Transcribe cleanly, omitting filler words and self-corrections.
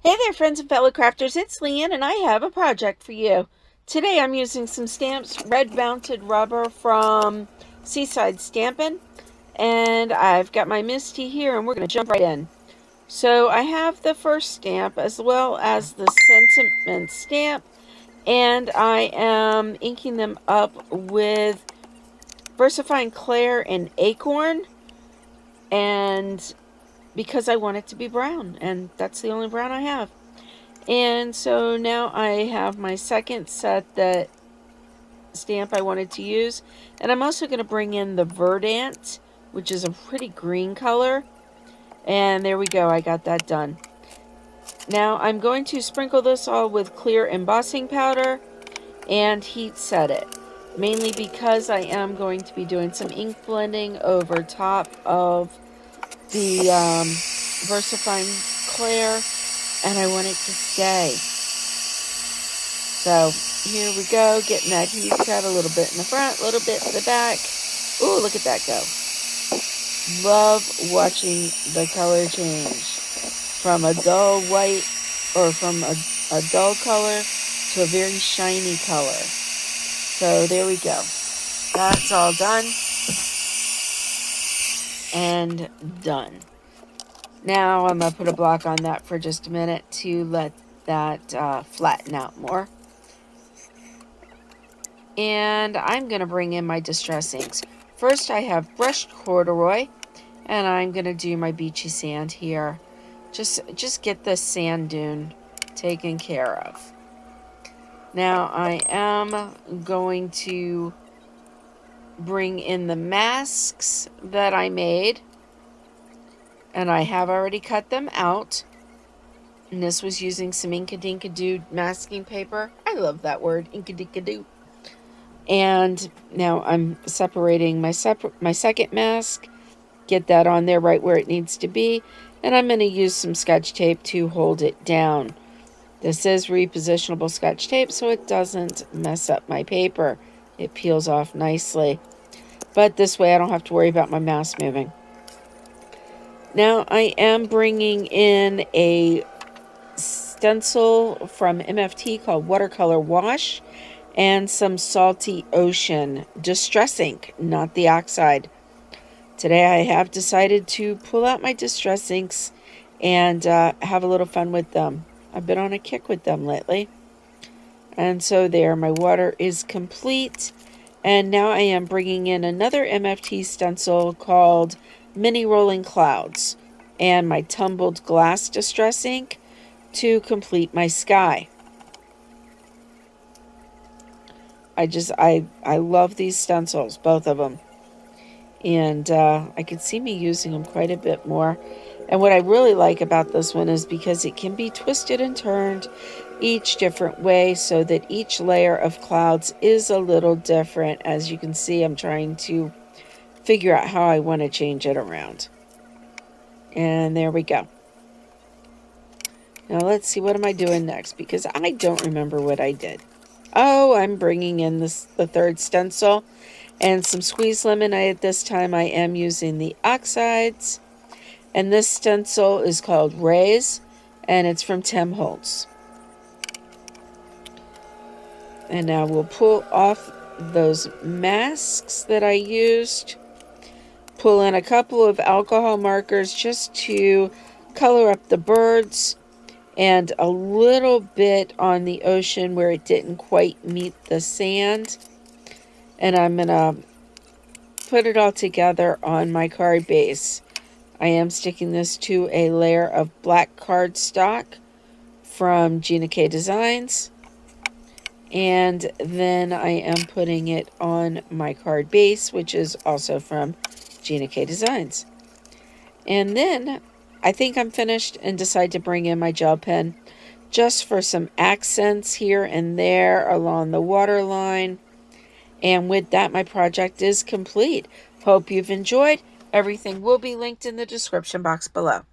Hey there, friends and fellow crafters, it's LeeAnn, and I have a project for you. Today I'm using some stamps, red mounted rubber from Seaside Stampin', and I've got my MISTI here, and we're going to jump right in. So I have the first stamp as well as the sentiment stamp, and I am inking them up with Versafine, Clair, and Acorn, and because I want it to be brown, and that's the only brown I have. And so now I have my second set that stamp I wanted to use, and I'm also going to bring in the Verdant, which is a pretty green color, and there we go, I got that done. Now I'm going to sprinkle this all with clear embossing powder and heat set it, mainly because I am going to be doing some ink blending over top of the Versafine Clair, and I want it to stay. So here we go, getting that heat set a little bit in the front, a little bit in the back. Ooh, look at that go. Love watching the color change from a dull white, or from a dull color to a very shiny color. So there we go. That's all done and done. Now I'm going to put a block on that for just a minute to let that flatten out more. And I'm going to bring in my distress inks. First I have brushed corduroy, and I'm going to do my beachy sand here. Just get the sand dune taken care of. Now I am going to bring in the masks that I made, and I have already cut them out. And this was using some Inkadinkadoo masking paper. I love that word, Inkadinkadoo. And now I'm separating my second mask. Get that on there right where it needs to be. And I'm going to use some Scotch tape to hold it down. This is repositionable Scotch tape, so it doesn't mess up my paper. It peels off nicely. But this way I don't have to worry about my mouse moving. Now I am bringing in a stencil from MFT called Watercolor Wash, and some Salty Ocean Distress ink, not the oxide. Today I have decided to pull out my distress inks and have a little fun with them. I've been on a kick with them lately. And so there, my water is complete. And now I am bringing in another MFT stencil called Mini Rolling Clouds and my Tumbled Glass Distress ink to complete my sky. I love these stencils, both of them. And I could see me using them quite a bit more. And what I really like about this one is because it can be twisted and turned each different way, so that each layer of clouds is a little different. As you can see, I'm trying to figure out how I want to change it around. And there we go. Now let's see, what am I doing next? Because I don't remember what I did. Oh, I'm bringing in the third stencil and some squeezed lemon. At this time I am using the oxides. And this stencil is called Rays, and it's from Holtz. And now we'll pull off those masks that I used. Pull in a couple of alcohol markers just to color up the birds, and a little bit on the ocean where it didn't quite meet the sand. And I'm going to put it all together on my card base. I am sticking this to a layer of black cardstock from Gina K Designs. And then I am putting it on my card base, which is also from Gina K Designs. And then I think I'm finished and decide to bring in my gel pen just for some accents here and there along the waterline. And with that, my project is complete. Hope you've enjoyed. Everything will be linked in the description box below.